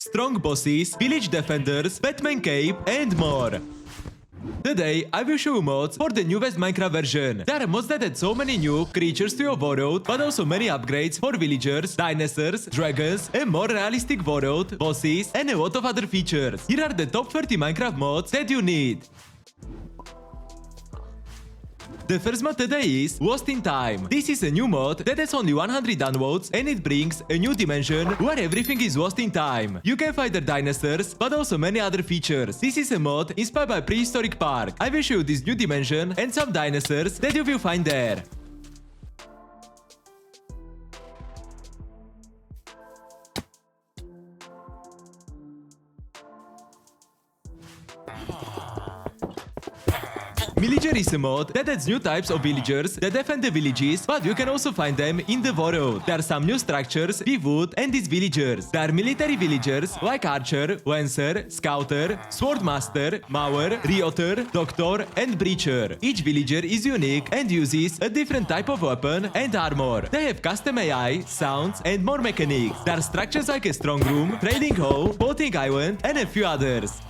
strong bosses, village defenders, Batman cape, and more. Today, I will show you mods for the newest Minecraft version. There are mods that add so many new creatures to your world, but also many upgrades for villagers, dinosaurs, dragons, a more realistic world, bosses, and a lot of other features. Here are the top 30 Minecraft mods that you need. The first mod today is Lost in Time. This is a new mod that has only 100 downloads and it brings a new dimension where everything is lost in time. You can find the dinosaurs, but also many other features. This is a mod inspired by Prehistoric Park. I will show you this new dimension and some dinosaurs that you will find there. Millager is a mod that adds new types of villagers that defend the villages, but you can also find them in the world. There are some new structures with wood and these villagers. There are military villagers like Archer, Lancer, Scouter, Swordmaster, Mower, Rioter, Doctor, and Breacher. Each villager is unique and uses a different type of weapon and armor. They have custom AI, sounds, and more mechanics. There are structures like a strong room, trading hall, floating island, and a few others.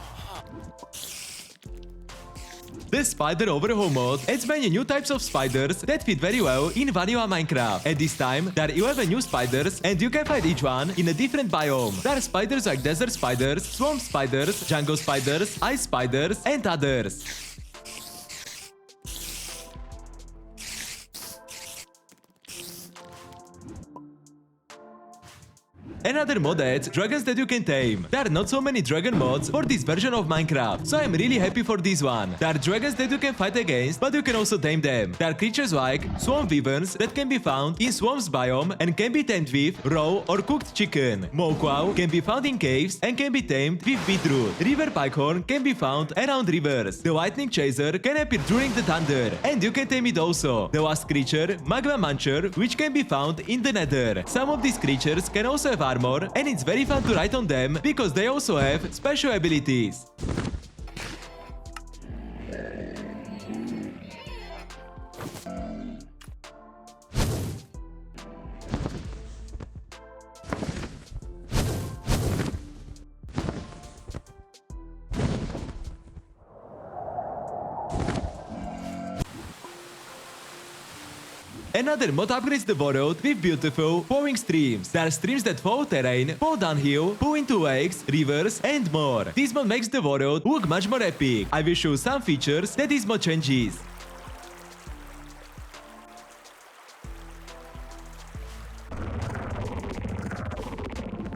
The Spider Overhaul mod adds many new types of spiders that fit very well in vanilla Minecraft. At this time, there are 11 new spiders and you can find each one in a different biome. There are spiders like desert spiders, swamp spiders, jungle spiders, ice spiders, and others. Another mod adds dragons that you can tame. There are not so many dragon mods for this version of Minecraft, so I'm really happy for this one. There are dragons that you can fight against, but you can also tame them. There are creatures like swamp wyverns that can be found in swamps biome and can be tamed with raw or cooked chicken. Moquau can be found in caves and can be tamed with beetroot. River pikehorn can be found around rivers. The lightning chaser can appear during the thunder, and you can tame it also. The last creature, magma muncher, which can be found in the nether. Some of these creatures can also have armor, and it's very fun to ride on them because they also have special abilities. Another mod upgrades the world with beautiful flowing streams. There are streams that follow terrain, fall downhill, pull into lakes, rivers, and more. This mod makes the world look much more epic. I will show some features that this mod changes.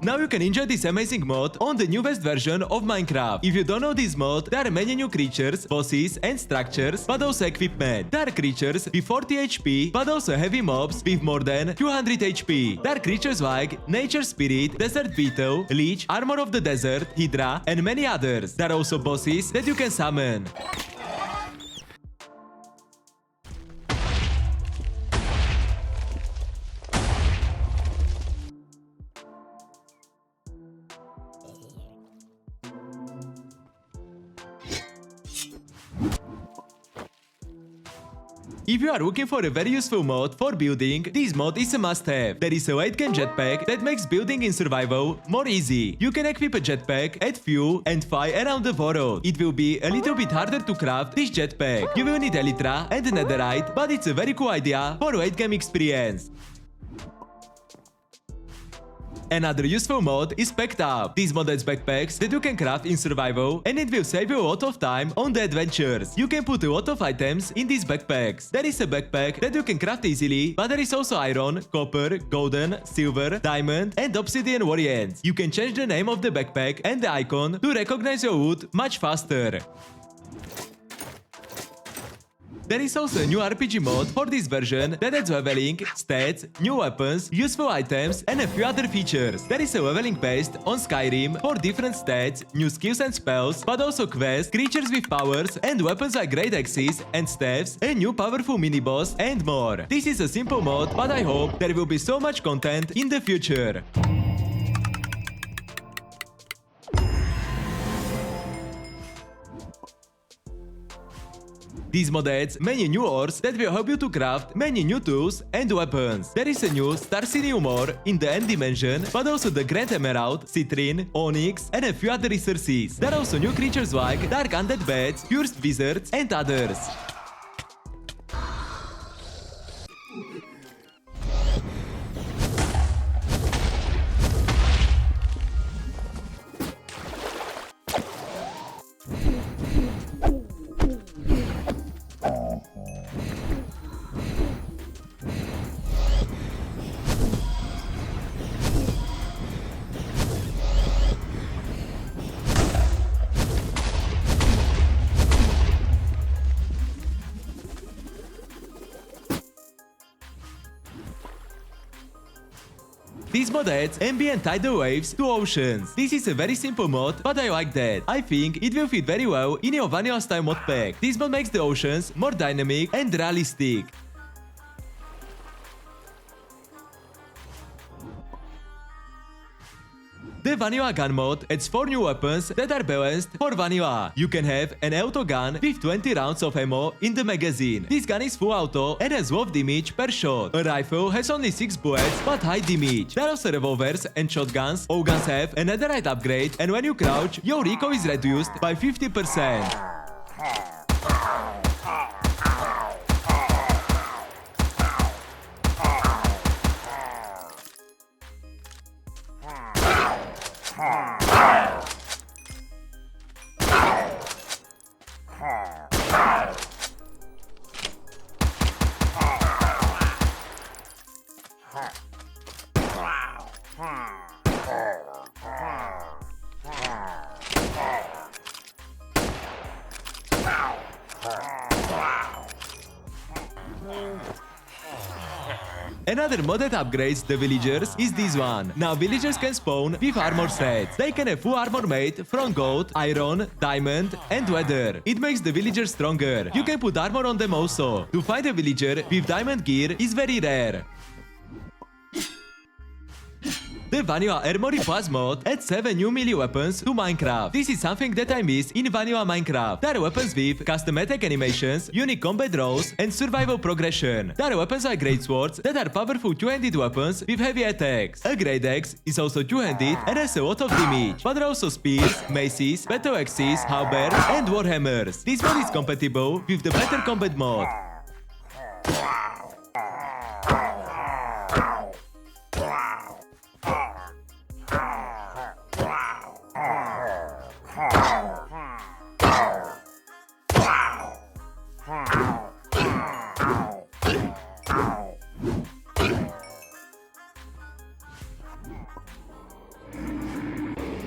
Now you can enjoy this amazing mod on the newest version of Minecraft. If you don't know this mod, there are many new creatures, bosses, and structures, but also equipment. There are creatures with 40 HP, but also heavy mobs with more than 200 HP. There are creatures like Nature Spirit, Desert Beetle, Leech, Armor of the Desert, Hydra, and many others. There are also bosses that you can summon. If you are looking for a very useful mod for building, this mod is a must-have. There is a late-game jetpack that makes building in survival more easy. You can equip a jetpack, add fuel, and fly around the world. It will be a little bit harder to craft this jetpack. You will need elytra and netherite, but it's a very cool idea for late-game experience. Another useful mod is Packed Up. This mod adds backpacks that you can craft in survival and it will save you a lot of time on the adventures. You can put a lot of items in these backpacks. There is a backpack that you can craft easily, but there is also iron, copper, golden, silver, diamond, and obsidian variants. You can change the name of the backpack and the icon to recognize your loot much faster. There is also a new RPG mod for this version that adds leveling, stats, new weapons, useful items, and a few other features. There is a leveling based on Skyrim for different stats, new skills and spells, but also quests, creatures with powers, and weapons like great axes and staffs, a new powerful mini-boss, and more. This is a simple mod, but I hope there will be so much content in the future. These mod adds many new ores that will help you to craft many new tools and weapons. There is a new Starcinium ore in the End Dimension, but also the Grand Emerald, Citrine, Onyx, and a few other resources. There are also new creatures like Dark Undead Bats, Cursed Wizards, and others. This mod adds ambient tidal waves to oceans. This is a very simple mod, but I like that. I think it will fit very well in your vanilla style mod pack. This mod makes the oceans more dynamic and realistic. The Vanilla Gun mod adds 4 new weapons that are balanced for vanilla. You can have an auto gun with 20 rounds of ammo in the magazine. This gun is full auto and has low damage per shot. A rifle has only 6 bullets but high damage. There are also revolvers and shotguns. All guns have a netherite upgrade, and when you crouch, your recoil is reduced by 50%. Another mod that upgrades the villagers is this one. Now villagers can spawn with armor sets. They can have full armor made from gold, iron, diamond and leather. It makes the villagers stronger. You can put armor on them also. To find a villager with diamond gear is very rare. The Vanilla Armory Plus mod adds 7 new melee weapons to Minecraft. This is something that I miss in Vanilla Minecraft. There are weapons with custom attack animations, unique combat rolls, and survival progression. There are weapons like great swords that are powerful two-handed weapons with heavy attacks. A great axe is also two-handed and has a lot of damage. But there are also spears, maces, battle axes, halberds, and warhammers. This mod is compatible with the Better Combat mod.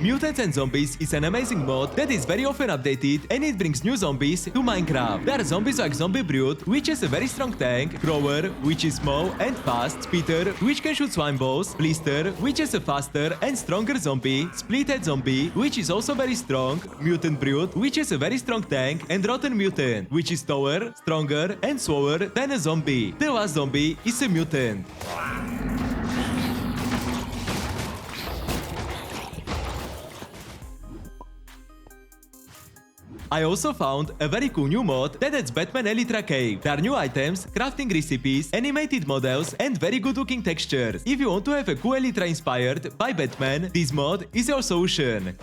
Mutants and Zombies is an amazing mod that is very often updated, and it brings new zombies to Minecraft. There are zombies like Zombie Brute, which has a very strong tank, Grower, which is small and fast, Spitter, which can shoot slime balls, Blister, which is a faster and stronger zombie, Splithead Zombie, which is also very strong, Mutant Brute, which is a very strong tank, and Rotten Mutant, which is taller, stronger and slower than a zombie. The last zombie is a mutant. I also found a very cool new mod that adds Batman Elytra Cave. There are new items, crafting recipes, animated models, and very good looking textures. If you want to have a cool Elytra inspired by Batman, this mod is your solution.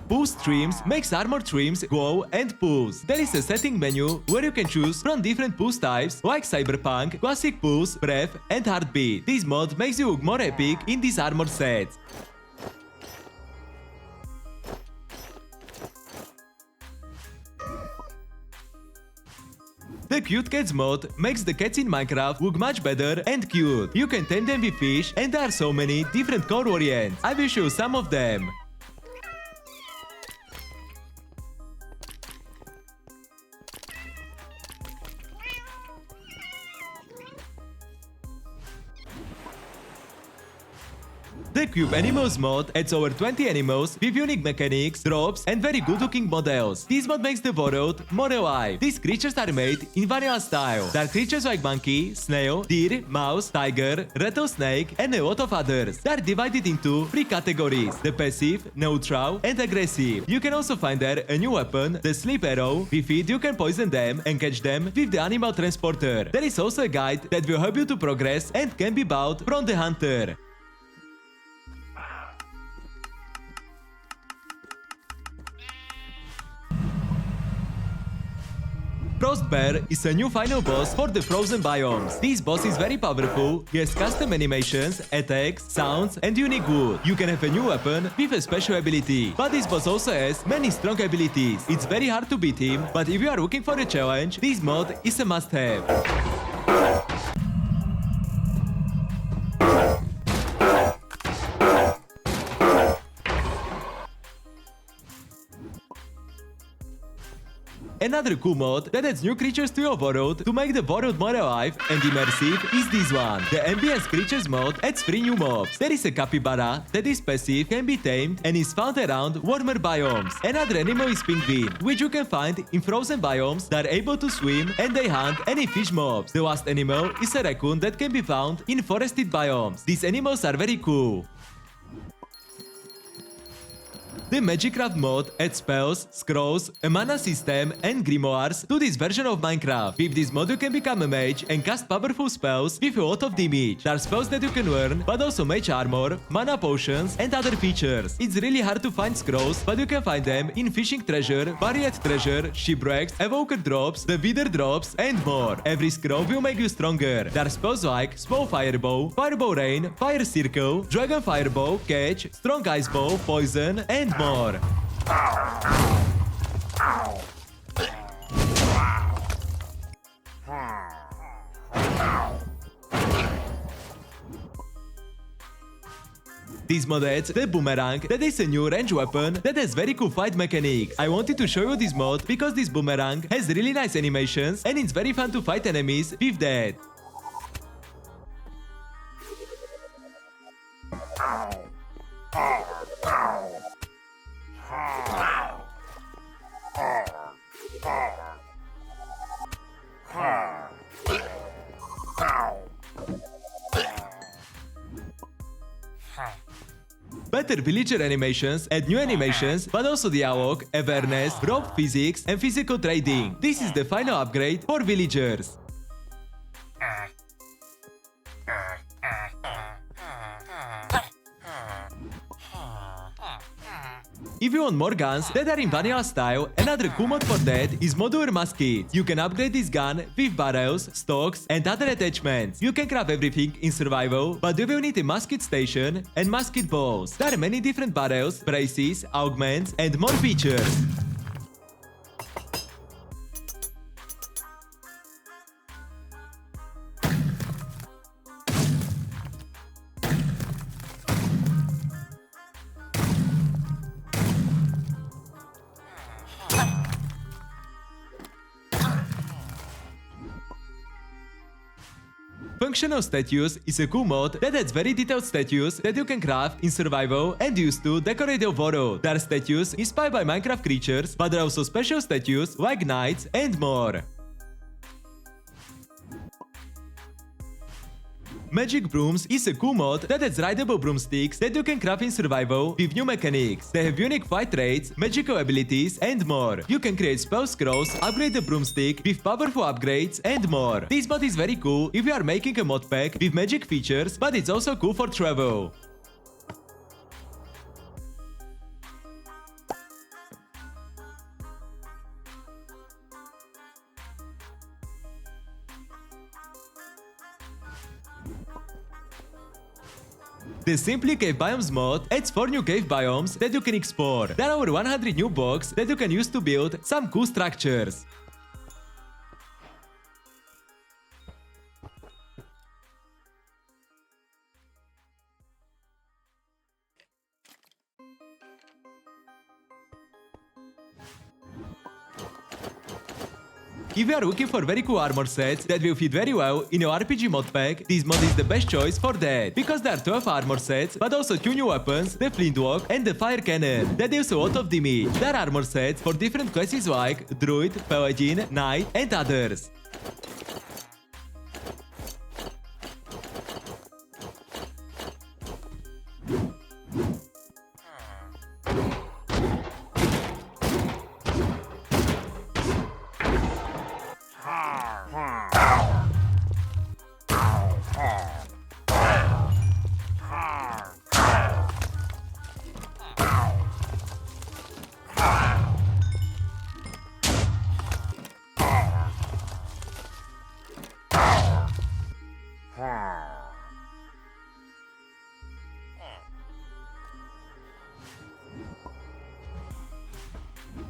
Boost Streams makes armor streams glow and pulse. There is a setting menu where you can choose from different pulse types like Cyberpunk, Classic Pulse, Breath and Heartbeat. This mod makes you look more epic in these armor sets. The Cute Cats mod makes the cats in Minecraft look much better and cute. You can tame them with fish, and there are so many different color variants. I will show some of them. The Cube Animals mod adds over 20 animals with unique mechanics, drops, and very good looking models. This mod makes the world more alive. These creatures are made in vanilla style. There are creatures like monkey, snail, deer, mouse, tiger, rattlesnake, and a lot of others. They are divided into 3 categories: the passive, neutral, and aggressive. You can also find there a new weapon, the sleep arrow. With it you can poison them and catch them with the animal transporter. There is also a guide that will help you to progress and can be bought from the hunter. Frost Bear is a new final boss for the frozen biomes. This boss is very powerful, he has custom animations, attacks, sounds, and unique wood. You can have a new weapon with a special ability, but this boss also has many strong abilities. It's very hard to beat him, but if you are looking for a challenge, this mod is a must-have. Another cool mod that adds new creatures to your world to make the world more alive and immersive is this one. The Ambient Creatures mod adds 3 new mobs. There is a capybara that is passive, can be tamed, and is found around warmer biomes. Another animal is penguin, which you can find in frozen biomes that are able to swim and they hunt any fish mobs. The last animal is a raccoon that can be found in forested biomes. These animals are very cool. The Magicraft mod adds spells, scrolls, a mana system, and grimoires to this version of Minecraft. With this mod you can become a mage and cast powerful spells with a lot of damage. There are spells that you can learn, but also mage armor, mana potions, and other features. It's really hard to find scrolls, but you can find them in fishing treasure, buried treasure, shipwrecks, evoker drops, the wither drops, and more. Every scroll will make you stronger. There are spells like small fireball, fireball rain, fire circle, dragon fireball, catch, strong ice ball, poison, and more. This mod adds the boomerang, that is a new range weapon that has very cool fight mechanics. I wanted to show you this mod because this boomerang has really nice animations and it's very fun to fight enemies with that. Better villager animations add new animations, but also dialogue, awareness, rope physics, and physical trading. This is the final upgrade for villagers. If you want more guns that are in vanilla style, another cool mod for that is Modular Muskets. You can upgrade this gun with barrels, stocks, and other attachments. You can craft everything in survival, but you will need a musket station and musket balls. There are many different barrels, braces, augments, and more features. Functional Statues is a cool mod that adds very detailed statues that you can craft in survival and use to decorate your world. There are statues inspired by Minecraft creatures, but there are also special statues like knights and more. Magic Brooms is a cool mod that adds rideable broomsticks that you can craft in survival with new mechanics. They have unique fight traits, magical abilities, and more. You can create spell scrolls, upgrade the broomstick with powerful upgrades, and more. This mod is very cool if you are making a mod pack with magic features, but it's also cool for travel. The Simply Cave Biomes mod adds 4 new cave biomes that you can explore. There are over 100 new blocks that you can use to build some cool structures. If you are looking for very cool armor sets that will fit very well in your RPG mod pack, this mod is the best choice for that, because there are 12 armor sets, but also 2 new weapons, the flintlock and the fire cannon, that deals a lot of damage. There are armor sets for different classes like druid, paladin, knight and others.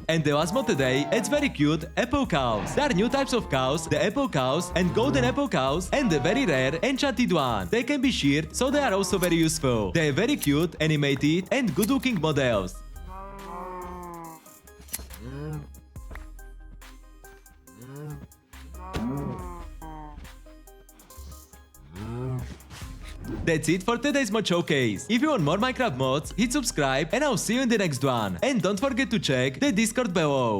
And the last mod today, it's very cute, apple cows. There are new types of cows, the apple cows and golden apple cows, and the very rare enchanted one. They can be sheared, so they are also very useful. They are very cute, animated and good looking models. That's it for today's mod showcase. If you want more Minecraft mods, hit subscribe and I'll see you in the next one. And don't forget to check the Discord below.